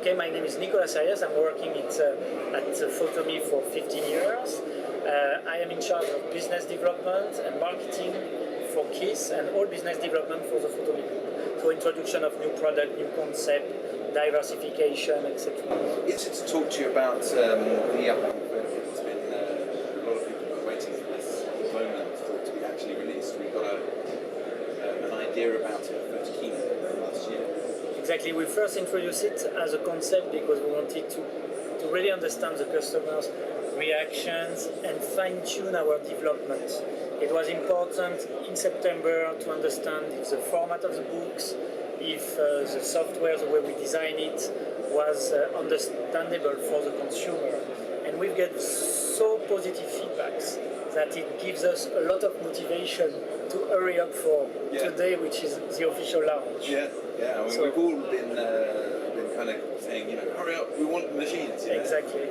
Okay, my name is Nicolas Series. I'm working at Photomy for 15 years. I am in charge of business development and marketing for KIS and all business development for the Photobook. So introduction of new product, new concept, diversification, etc. Yes, to talk to you about the upcoming film. It's been a lot of people have been waiting for this moment for it to be actually released. We've got an idea about it for the keynote last year. Exactly, we first introduced it as a concept because we wanted to really understand the customers' reactions and fine-tune our development. It was important in September to understand if the format of the books, if the software, the way we design it, was understandable for the consumer. And we've got so positive feedbacks that it gives us a lot of motivation to hurry up for today, which is the official launch. Yeah. I mean, we've all been kind of saying, hurry up, we want machines. Exactly.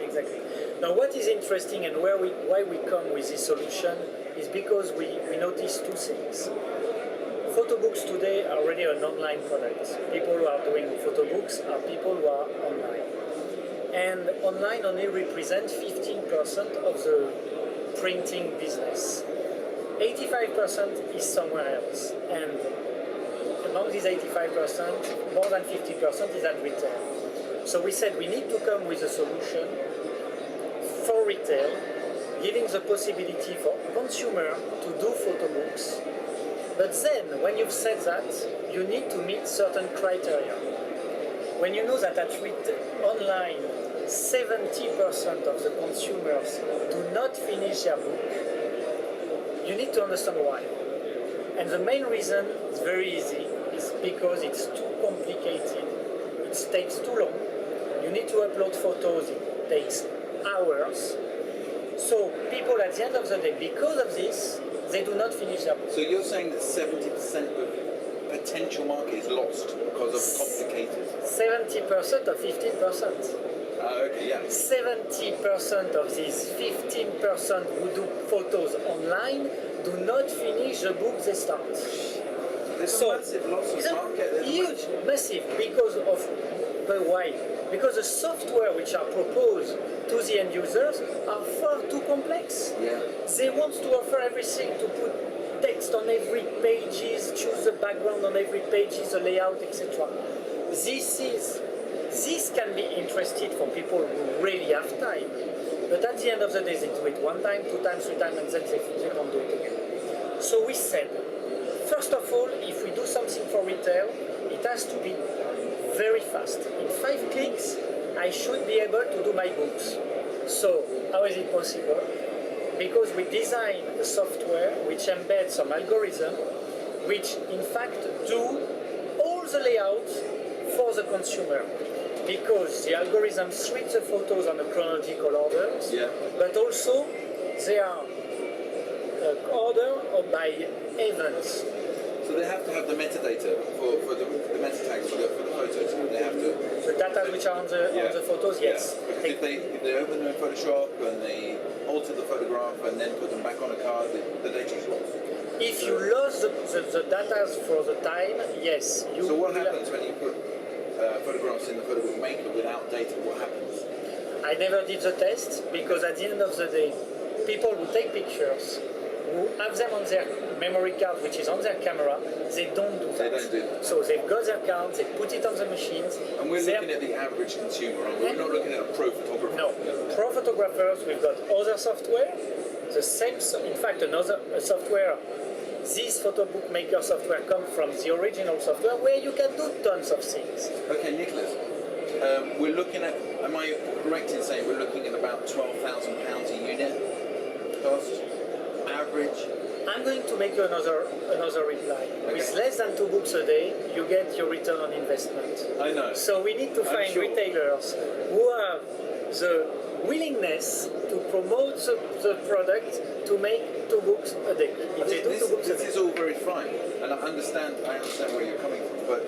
Now, what is interesting and why we come with this solution is because we noticed two things. Photobooks today are already an online product. People who are doing photobooks are people who are online. And online only represents 15% of the printing business. 85% is somewhere else. And among these 85%, more than 50% is at retail. So we said we need to come with a solution for retail, giving the possibility for consumer to do photobooks. But then, when you've said that, you need to meet certain criteria. When you know that at retail, online, 70% of the consumers do not finish their book, you need to understand why. And the main reason is very easy. It's because it's too complicated. It takes too long. You need to upload photos. It takes hours. So people at the end of the day, because of this, they do not finish their book. So you're saying that 70% of potential market is lost because of complicated? 70% of 15%. Okay, yeah. 70% of these 15% who do photos online do not finish the book they start. There's a massive loss of market. Huge, massive, because of why? Because the software which are proposed to the end users are far too complex. Yeah. They want to offer everything, to put text on every pages, choose the background on every page, the layout, etc. This can be interesting for people who really have time. But at the end of the day, they do it one time, two times, three times, and then they don't do it again. So we said, first of all, if we do something for retail, it has to be very fast. In 5 clicks, I should be able to do my books. So how is it possible? Because we design a software which embeds some algorithm, which in fact do all the layouts for the consumer. Because the algorithms treat the photos on a chronological order, but also they are ordered by events. So they have to have the metadata for the meta tags for the photos. They have to. The data which are on the photos, yes. Yeah. Because if they open them in Photoshop and they alter the photograph and then put them back on a card, the data is lost. If you lose the data for the time, yes. So what happens when you put photographs in the Photobook Maker without data? What happens? I never did the test because at the end of the day, people who take pictures, who have them on their memory card, which is on their camera, they don't do that. They don't do that. So they've got their card, they put it on the machines. And we're looking at the average consumer, and we're not looking at a pro photographer. No, pro photographers, we've got other software, the same, in fact, another software. This Photobook Maker software comes from the original software where you can do tons of things. Okay, Nicolas, we're looking at, am I correct in saying we're looking at about £12,000 a unit cost, average? I'm going to make you another reply. Okay. With less than 2 books a day, you get your return on investment. I know. So we need to find retailers who have the willingness to promote the product to make 2 books a day. This is all very fine, and I understand where you're coming from, but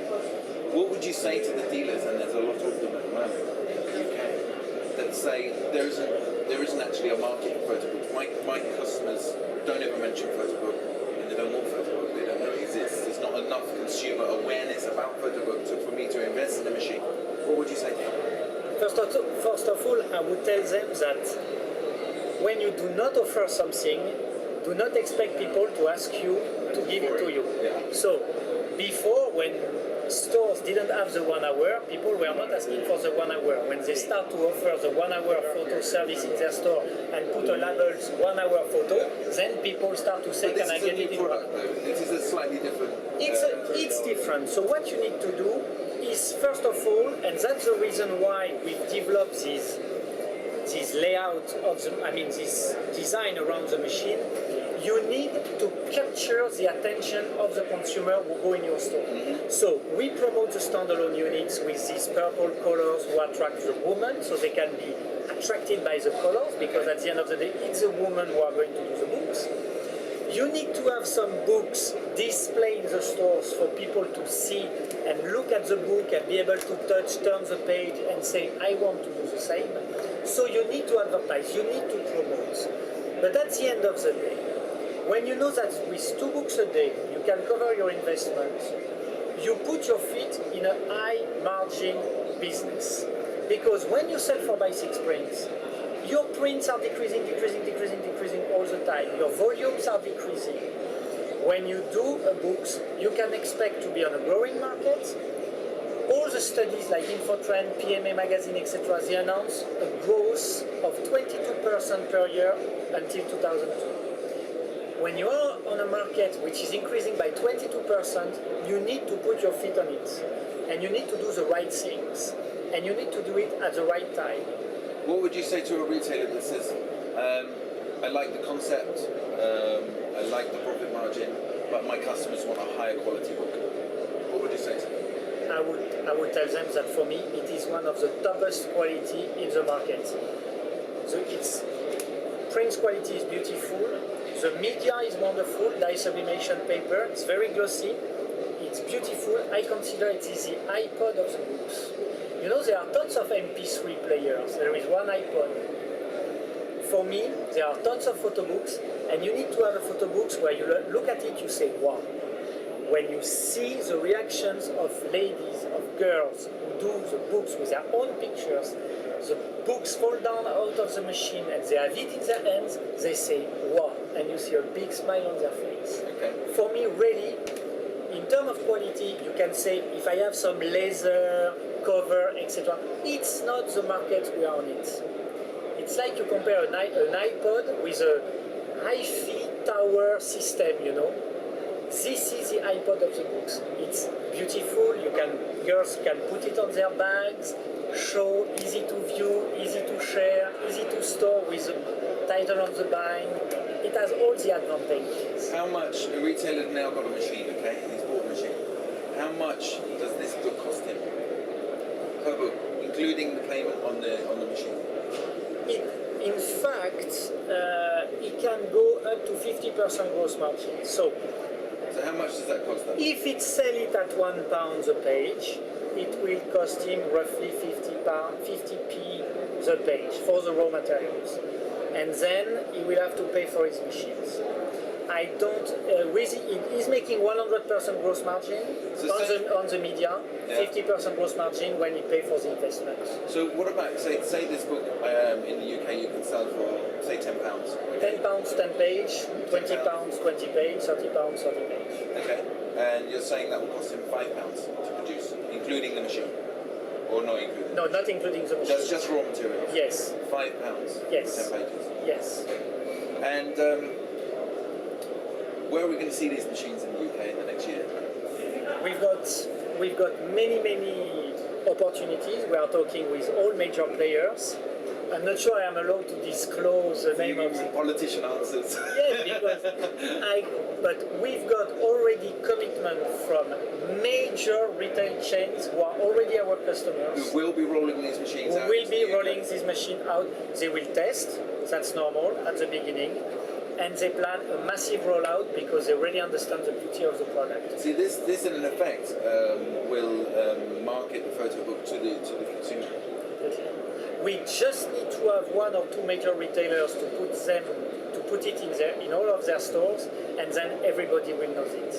what would you say to the dealers, and there's a lot of them at the moment in the UK, that say there isn't actually a market for photobooks? My customers don't ever mention Photobook, and they don't want Photobook, they don't know it exists. There's not enough enough consumer awareness about photobooks for me to invest in a machine, what would you say? First of all, I would tell them that when you do not offer something, do not expect people to ask you to give it to you. Yeah. So before, when stores didn't have the 1 hour, people were not asking for the 1 hour. When they start to offer the 1 hour photo service in their store and put a label 1 hour photo, then people start to say, But can I get it in product, though. This is a slightly different. It's different. So what you need to do is, first of all, and that's the reason why we've developed this layout of this design around the machine. You need to capture the attention of the consumer who go in your store. So we promote the standalone units with these purple colors who attract the woman, so they can be attracted by the colors, because at the end of the day, it's the women who are going to do the books. You need to have some books displayed in the stores for people to see and look at the book and be able to touch, turn the page and say, I want to do the same. So you need to advertise, you need to promote. But at the end of the day, when you know that with 2 books a day, you can cover your investment, you put your feet in a high margin business. Because when you sell 4x6 prints, your prints are decreasing all the time. Your volumes are decreasing. When you do a books, you can expect to be on a growing market. All the studies like Infotrend, PMA Magazine, etc., they announce a growth of 22% per year until 2002. When you are on a market which is increasing by 22%, you need to put your feet on it. And you need to do the right things. And you need to do it at the right time. What would you say to a retailer that says, I like the concept, I like the profit margin, but my customers want a higher quality book? What would you say to them? I would tell them that for me, it is one of the toughest quality in the market. So print quality is beautiful. The media is wonderful, dye sublimation paper, it's very glossy, it's beautiful. I consider it is the iPod of the books. You know, there are tons of MP3 players, there is one iPod. For me, there are tons of photo books, and you need to have a photo books where you look at it, you say, wow. When you see the reactions of ladies, of girls who do the books with their own pictures, the books fall down out of the machine and they have it in their hands, they say, wow, and you see a big smile on their face. Okay. For me, really, in terms of quality, you can say, if I have some laser, cover, etc., it's not the market we are on it. It's like you compare an iPod with a hi-fi tower system, you know. This is the iPod of the books. It's beautiful, girls can put it on their bags, show, easy to view, easy to share, easy to store with the title on the bind. It has all the advantages. How much, a retailer now got a machine, okay? He's bought a machine. How much does this book cost him? Per book, including the payment on the machine? In fact, it can go up to 50% gross margin. So how much does that cost them? If it sell it at £1 a page, it will cost him roughly 50p the page for the raw materials. And then he will have to pay for his machines. I don't, he's making 100% gross margin on the media, 50% gross margin when he pay for the investment. So what about, say this book in the UK you can sell for, say, £10? Okay. £10, 10 page, £20, 20 page, £30, 30 page. Okay, and you're saying that will cost him £5 to produce, including the machine? Or not including? No, not including the machine. That's just raw materials? Yes. £5? Yes. 10 pages? Yes. And where are we going to see these machines in the UK in the next year? We've got many opportunities. We are talking with all major players. I'm not sure I am allowed to disclose the name of the politician answers. Yeah, but we've got already commitment from major retail chains who are already our customers. Who will be rolling these machines out? Who will be rolling this machine out. They will test, that's normal at the beginning. And they plan a massive rollout because they really understand the beauty of the product. See, this in effect will market the photo book to the consumer. We just need to have 1 or 2 major retailers to put it in all of their stores, and then everybody will know it.